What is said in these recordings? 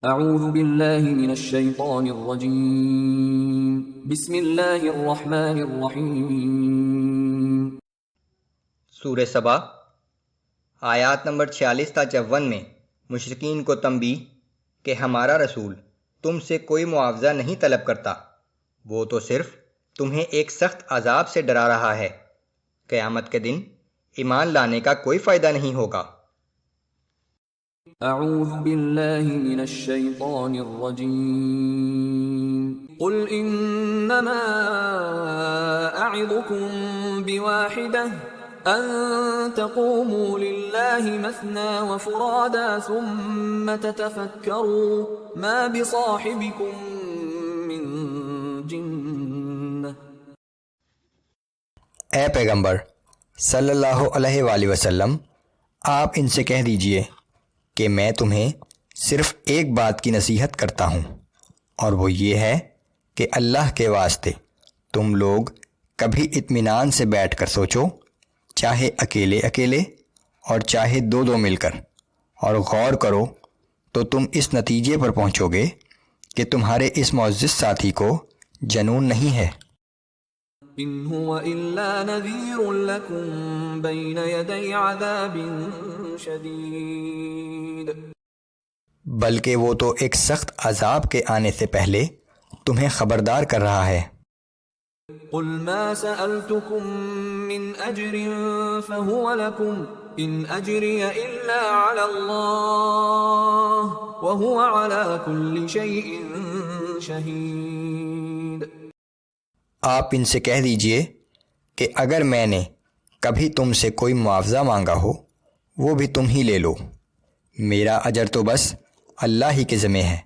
اعوذ باللہ من الشیطان الرجیم بسم اللہ الرحمن الرحیم۔ سورہ سبا آیات نمبر 46 تا 54 میں مشرکین کو تنبیہ کہ ہمارا رسول تم سے کوئی معاوضہ نہیں طلب کرتا، وہ تو صرف تمہیں ایک سخت عذاب سے ڈرا رہا ہے، قیامت کے دن ایمان لانے کا کوئی فائدہ نہیں ہوگا۔ اعوذ باللہ من الشیطان الرجیم قل انما اعظکم بواحدہ ان تقوموا للہ مثنى وفرادا ثم تتفکروا ما بصاحبکم من جنہ۔ اے پیغمبر صلی اللہ علیہ وآلہ وسلم، آپ ان سے کہہ دیجئے کہ میں تمہیں صرف ایک بات کی نصیحت کرتا ہوں، اور وہ یہ ہے کہ اللہ کے واسطے تم لوگ کبھی اطمینان سے بیٹھ کر سوچو، چاہے اکیلے اکیلے اور چاہے دو دو مل کر، اور غور کرو تو تم اس نتیجے پر پہنچو گے کہ تمہارے اس معزز ساتھی کو جنون نہیں ہے۔ ان هو الا نذیر لکم بین یدی عذاب شدید، بلکہ وہ تو ایک سخت عذاب کے آنے سے پہلے تمہیں خبردار کر رہا ہے۔ قل ما سألتكم من اجر فهو لكم ان اجری الا علی اللہ وهو علی كل شیء شہید۔ آپ ان سے کہہ دیجئے کہ اگر میں نے کبھی تم سے کوئی معاوضہ مانگا ہو، وہ بھی تم ہی لے لو، میرا اجر تو بس اللہ ہی کے ذمہ ہے،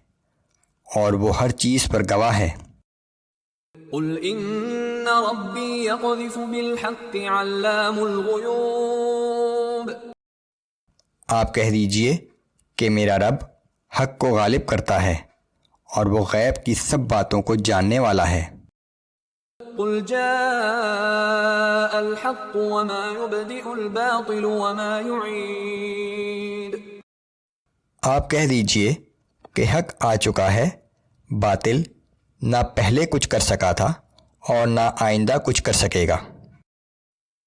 اور وہ ہر چیز پر گواہ ہے۔ قل ان ربی یقذف بالحق علام الغیوب، آپ کہہ دیجئے کہ میرا رب حق کو غالب کرتا ہے، اور وہ غیب کی سب باتوں کو جاننے والا ہے۔ قل جاء الحق وما يبدئ الباطل وما يعيد، آپ کہہ دیجئے کہ حق آ چکا ہے، باطل نہ پہلے کچھ کر سکا تھا اور نہ آئندہ کچھ کر سکے گا۔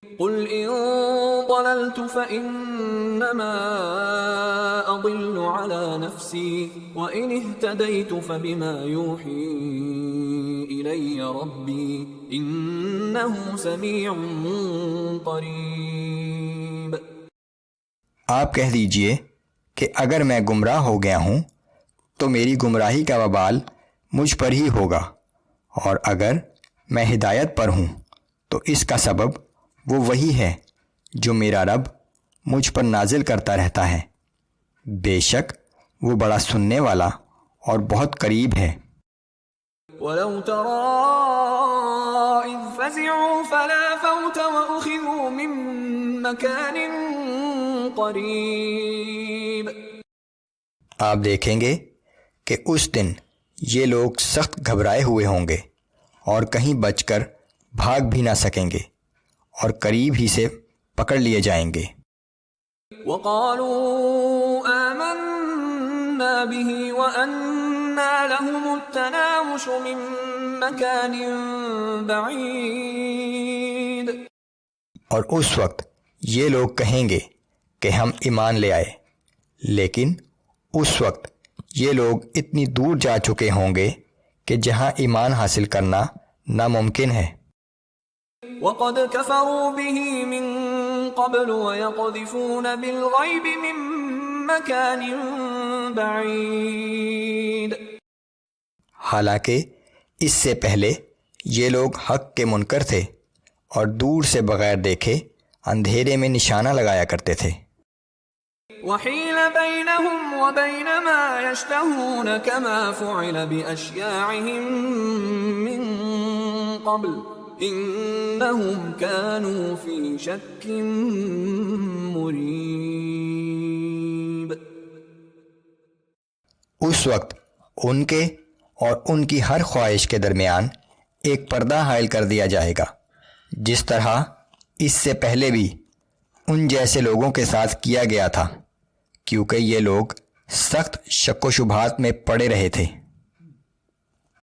قل ان ضللت فانما اضل على نفسي وان اهتديت فبما يوحي الي ربي انه سميع قريب۔ آپ کہہ دیجئے کہ اگر میں گمراہ ہو گیا ہوں تو میری گمراہی کا وبال مجھ پر ہی ہوگا، اور اگر میں ہدایت پر ہوں تو اس کا سبب وہ وہی ہے جو میرا رب مجھ پر نازل کرتا رہتا ہے، بے شک وہ بڑا سننے والا اور بہت قریب ہے۔ وَلَوْ تَرَىٰ إِذْ فَزِعُوا فَلَا فَوْتَ وَأُخِذُوا مِن مَّكَانٍ قَرِيبٍ، آپ دیکھیں گے کہ اس دن یہ لوگ سخت گھبرائے ہوئے ہوں گے اور کہیں بچ کر بھاگ بھی نہ سکیں گے، اور قریب ہی سے پکڑ لیے جائیں گے۔ وَقَالُوا آمَنَّا بِهِ وَأَنَّىٰ لَهُمُ التَّنَاوُشُ مِن مَّكَانٍ بَعِيدٍ، اور اس وقت یہ لوگ کہیں گے کہ ہم ایمان لے آئے، لیکن اس وقت یہ لوگ اتنی دور جا چکے ہوں گے کہ جہاں ایمان حاصل کرنا ناممکن ہے۔ وَقَدْ كَفَرُوا بِهِ مِن قَبْلُ وَيَقْذِفُونَ بِالْغَيْبِ مِن مَّكَانٍ بَعِيدٍ، حالانکہ اس سے پہلے یہ لوگ حق کے منکر تھے اور دور سے بغیر دیکھے اندھیرے میں نشانہ لگایا کرتے تھے۔ وَحِيلَ بَيْنَهُمْ وَبَيْنَ مَا يَشْتَهُونَ كَمَا فُعِلَ بِأَشْيَاعِهِم مِّن قَبْلُ إِنَّهُمْ كَانُوا فِي شَكٍّ مُّرِيبٍ۔ اس وقت ان کے اور ان کی ہر خواہش کے درمیان ایک پردہ حائل کر دیا جائے گا، جس طرح اس سے پہلے بھی ان جیسے لوگوں کے ساتھ کیا گیا تھا، کیونکہ یہ لوگ سخت شک و شبہات میں پڑے رہے تھے۔